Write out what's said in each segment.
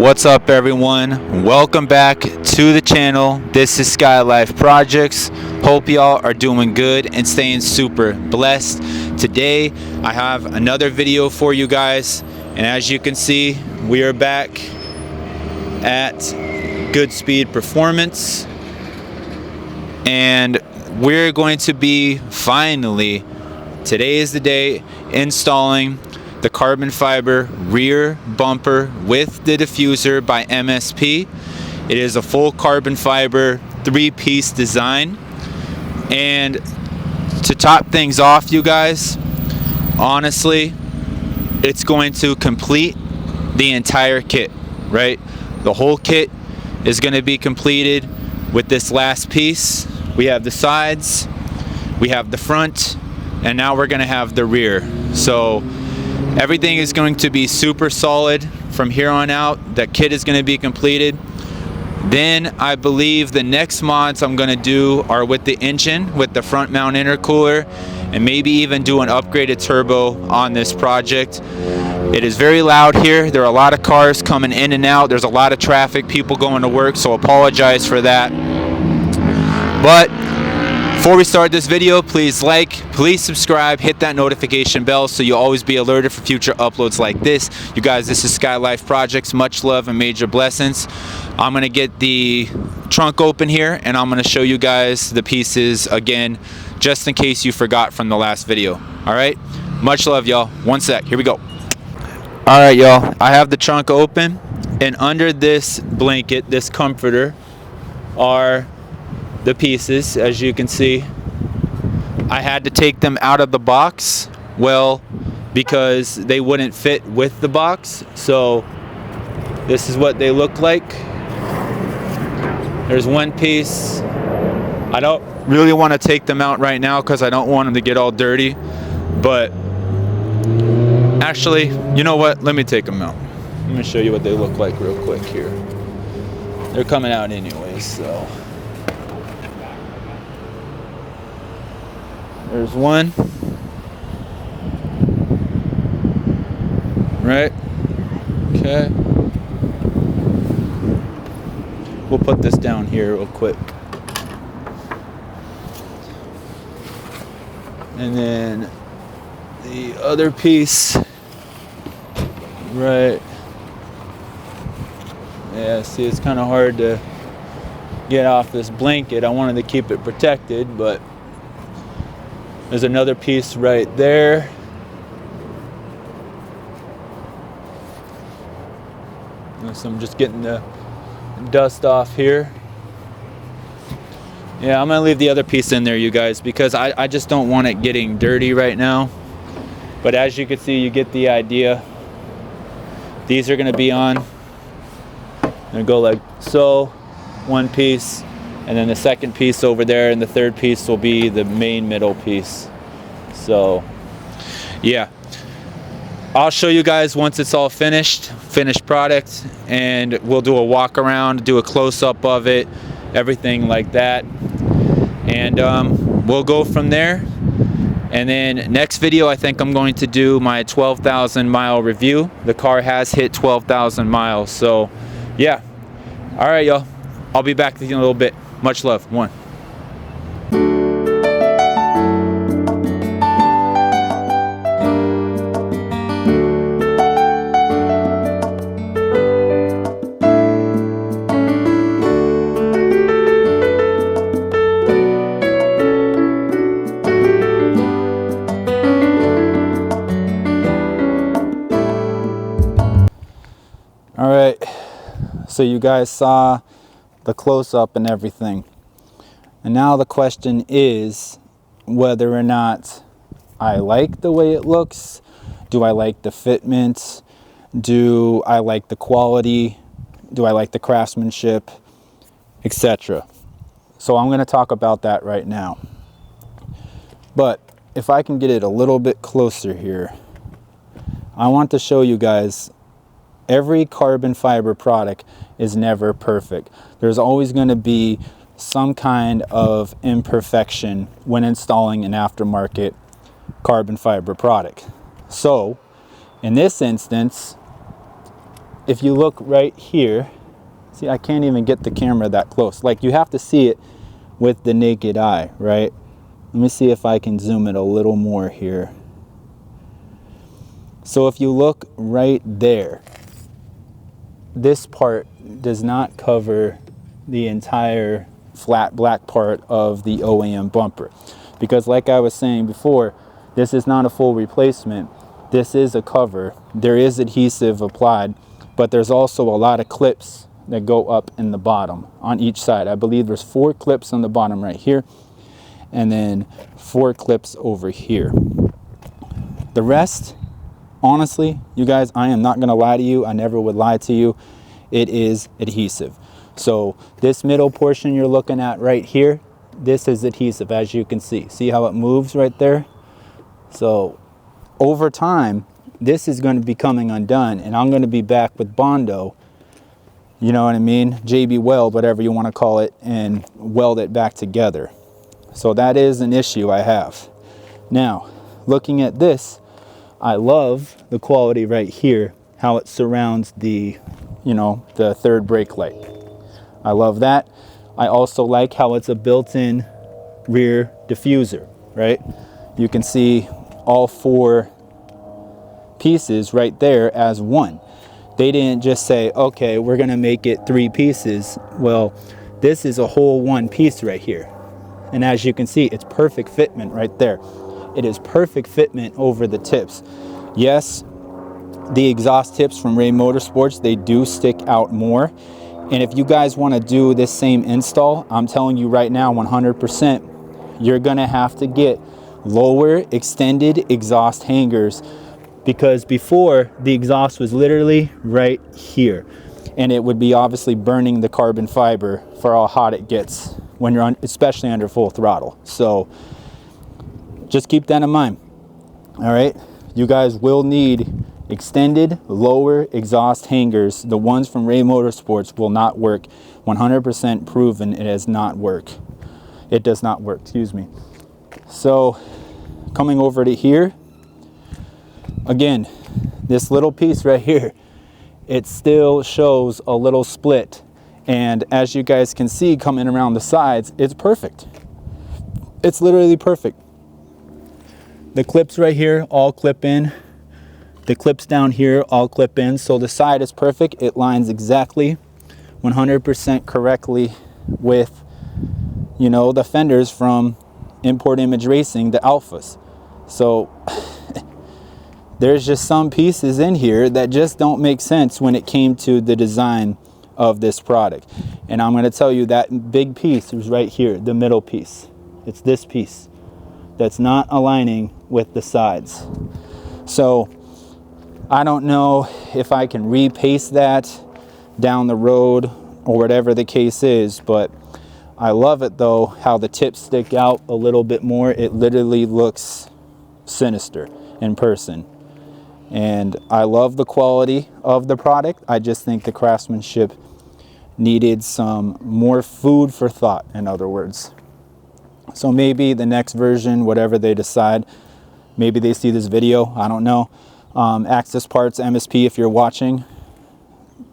What's up, everyone? Welcome back to the channel. This is Skylyfe Projects. Hope y'all are doing good and staying super blessed. Today I have another video for you guys, and as you can see, we are back at Goodspeed Performance, and we're going to be finally, today is the day, installing the carbon fiber rear bumper with the diffuser by MSP. It is a full carbon fiber 3-piece design. And to top things off, you guys, honestly, it's going to complete the entire kit, right? The whole kit is going to be completed with this last piece. We have the sides, we have the front, and now we're going to have the rear. So everything is going to be super solid from here on out. That kit is going to be completed. Then I believe the next mods I'm going to do are with the engine, with the front mount intercooler, and maybe even do an upgraded turbo on this project. It is very loud here. There are a lot of cars coming in and out. There's a lot of traffic, people going to work, so apologize for that. But before we start this video, please like, please subscribe, hit that notification bell so you'll always be alerted for future uploads like this. You guys, this is Skylyfe Projects. Much love and major blessings. I'm going to get the trunk open here, and I'm going to show you guys the pieces again, just in case you forgot from the last video. All right? Much love, y'all. One sec. Here we go. All right, y'all. I have the trunk open, and under this blanket, this comforter, are the pieces. As you can see, I had to take them out of the box, well, because they wouldn't fit with the box. So this is what they look like. There's one piece. I don't really want to take them out right now because I don't want them to get all dirty, but actually, you know what, let me take them out. Let me show you what they look like real quick here. They're coming out anyways, so there's one, right? Okay. We'll put this down here real quick. And then the other piece, right? Yeah, see, it's kind of hard to get off this blanket. I wanted to keep it protected, but there's another piece right there. So I'm just getting the dust off here. Yeah, I'm gonna leave the other piece in there, you guys, because I just don't want it getting dirty right now. But as you can see, you get the idea. These are gonna be on. Gonna go like so, one piece, and then the second piece over there, and the third piece will be the main middle piece. So yeah, I'll show you guys once it's all finished product, and we'll do a walk around, do a close-up of it, everything like that, and we'll go from there. And then next video, I think I'm going to do my 12,000 mile review. The car has hit 12,000 miles, so yeah. All right, y'all, I'll be back with you in a little bit. Much love. One. All right, so you guys saw the close-up and everything, and now the question is whether or not I like the way it looks. Do I like the fitment? Do I like the quality? Do I like the craftsmanship, etc.? So I'm going to talk about that right now, but if I can get it a little bit closer here, I want to show you guys every carbon fiber product is never perfect. There's always going to be some kind of imperfection when installing an aftermarket carbon fiber product. So in this instance, if you look right here, see, I can't even get the camera that close. Like, you have to see it with the naked eye, right? Let me see if I can zoom it a little more here. So if you look right there, this part does not cover the entire flat black part of the OEM bumper. Because like I was saying before, this is not a full replacement. This is a cover. There is adhesive applied, but there's also a lot of clips that go up in the bottom on each side. I believe there's 4 clips on the bottom right here, and then 4 clips over here. The rest, honestly, you guys, I am not gonna lie to you. I never would lie to you. It is adhesive. So this middle portion you're looking at right here, this is adhesive, as you can see. See how it moves right there? So over time, this is going to be coming undone, and I'm going to be back with Bondo, you know what I mean, JB Weld, whatever you want to call it, and weld it back together. So that is an issue I have. Now, looking at this, I love the quality right here, how it surrounds the, you know, the third brake light. I love that. I also like how it's a built-in rear diffuser, right? You can see all 4 pieces right there as one. They didn't just say, okay, we're gonna make it 3 pieces. Well, this is a whole one piece right here. And as you can see, it's perfect fitment right there. It is perfect fitment over the tips. Yes, the exhaust tips from Ray Motorsports, they do stick out more. And if you guys want to do this same install, I'm telling you right now, 100%, you're going to have to get lower extended exhaust hangers, because before the exhaust was literally right here, and it would be obviously burning the carbon fiber for how hot it gets when you're on, especially under full throttle. So just keep that in mind. All right, you guys will need extended lower exhaust hangers. The ones from Ray Motorsports will not work. 100% proven it does not work. It does not work, excuse me. So coming over to here, again, this little piece right here, it still shows a little split. And as you guys can see coming around the sides, it's perfect. It's literally perfect. The clips right here all clip in. The clips down here all clip in, so the side is perfect. It lines exactly 100% correctly with, you know, the fenders from IMPORTIMAGE Racing, the Alphas. So there's just some pieces in here that just don't make sense when it came to the design of this product. And I'm going to tell you that big piece is right here, the middle piece. It's this piece that's not aligning with the sides. So I don't know if I can repaste that down the road or whatever the case is, but I love it though, how the tips stick out a little bit more. It literally looks sinister in person. And I love the quality of the product. I just think the craftsmanship needed some more food for thought, in other words. So maybe the next version, whatever they decide, maybe they see this video, I don't know. Access Parts, MSP, if you're watching,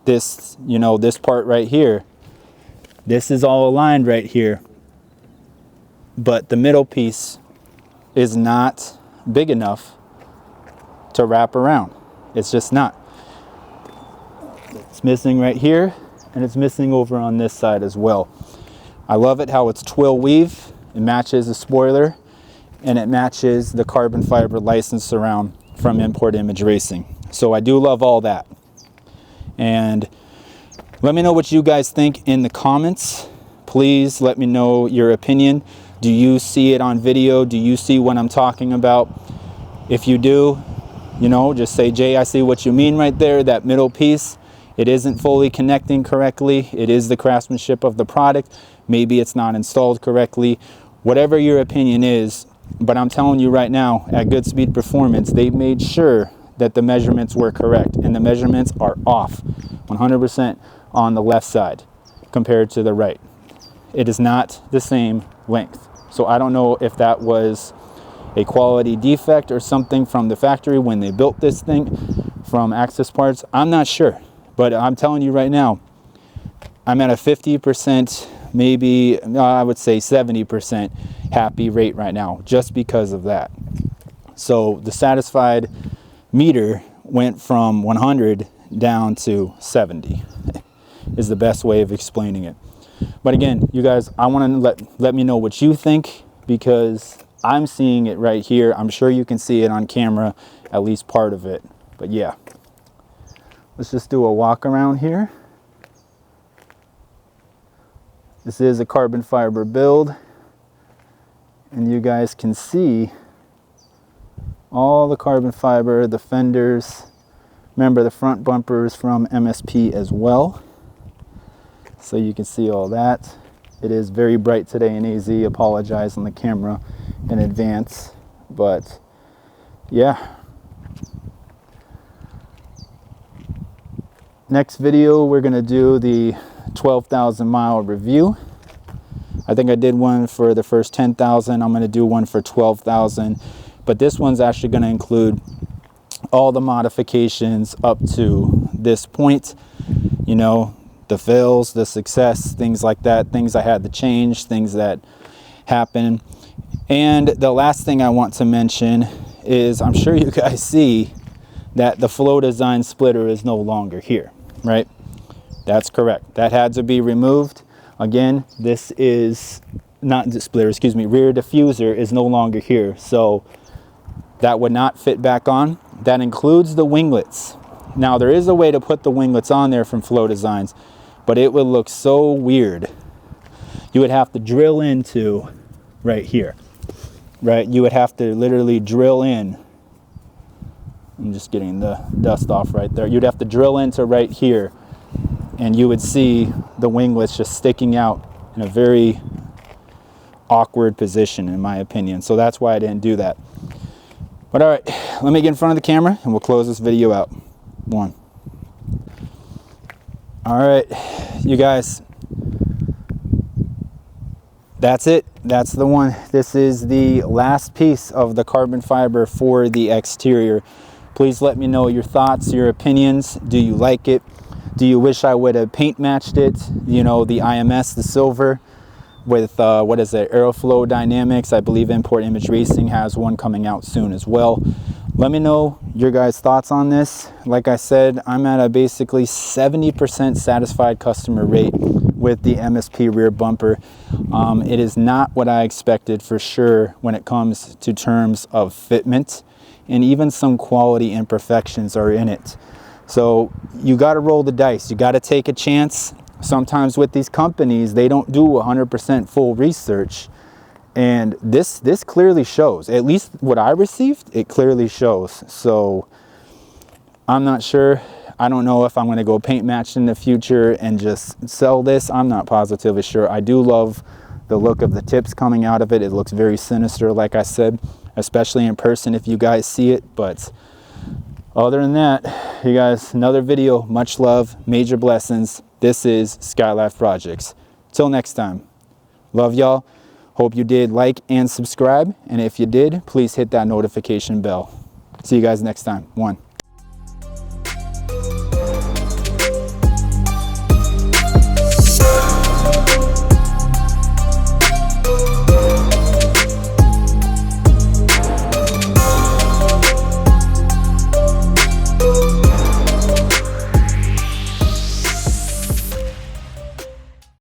this, you know, this part right here, this is all aligned right here, but the middle piece is not big enough to wrap around. It's just not. It's missing right here, and it's missing over on this side as well. I love it how it's twill weave. It matches the spoiler, and it matches the carbon fiber license surround from IMPORTIMAGE Racing. So I do love all that. And let me know what you guys think in the comments. Please let me know your opinion. Do you see it on video? Do you see what I'm talking about? If you do, you know, just say, Jay, I see what you mean right there. That middle piece, it isn't fully connecting correctly. It is the craftsmanship of the product. Maybe it's not installed correctly. Whatever your opinion is, but I'm telling you right now, at Goodspeed Performance, they made sure that the measurements were correct, and the measurements are off 100% on the left side compared to the right. It is not the same length. So I don't know if that was a quality defect or something from the factory when they built this thing from Access Parts. I'm not sure, But I'm telling you right now, I'm at a 50%, maybe I would say 70% happy rate right now, just because of that. So the satisfied meter went from 100 down to 70 is the best way of explaining it. But again, you guys, I want to let me know what you think, because I'm seeing it right here. I'm sure you can see it on camera, at least part of it. But yeah, let's just do a walk around here. This is a carbon fiber build, and you guys can see all the carbon fiber, the fenders. Remember, the front bumper is from MSP as well, so you can see all that. It is very bright today in AZ. Apologize on the camera in advance, but yeah. Next video, we're gonna do the 12,000 mile review. I think I did one for the first 10,000. I'm gonna do one for 12,000, but this one's actually gonna include all the modifications up to this point, you know, the fails, the success, things like that, things I had to change, things that happen. And the last thing I want to mention is, I'm sure you guys see that the Flow Design splitter is no longer here, right? That's correct. That had to be removed. Again, this is not the splitter, excuse me, rear diffuser is no longer here. So that would not fit back on. That includes the winglets. Now there is a way to put the winglets on there from Flow Designs, but it would look so weird. You would have to drill into right here, right? You would have to literally drill in. I'm just getting the dust off right there. You'd have to drill into right here, and you would see the winglets just sticking out in a very awkward position, in my opinion. So that's why I didn't do that. But all right, let me get in front of the camera and we'll close this video out. One. All right, you guys, that's it. That's the one. This is the last piece of the carbon fiber for the exterior. Please let me know your thoughts, your opinions. Do you like it? Do you wish I would have paint matched it? You know, the IMS, the silver, with what is it, Aeroflow Dynamics. I believe Import Image Racing has one coming out soon as well. Let me know your guys' thoughts on this. Like I said, I'm at a basically 70% satisfied customer rate with the MSP rear bumper. It is not what I expected for sure when it comes to terms of fitment, and even some quality imperfections are in it. So you got to roll the dice. You got to take a chance. Sometimes with these companies, they don't do 100% full research, and this clearly shows. At least what I received, it clearly shows. So I'm not sure. I don't know if I'm going to go paint match in the future and just sell this. I'm not positively sure. I do love the look of the tips coming out of it. It looks very sinister, like I said, especially in person if you guys see it. But other than that, you guys, another video. Much love, major blessings. This is Skylyfe Projects. Till next time, love y'all. Hope you did like and subscribe. And if you did, please hit that notification bell. See you guys next time. One.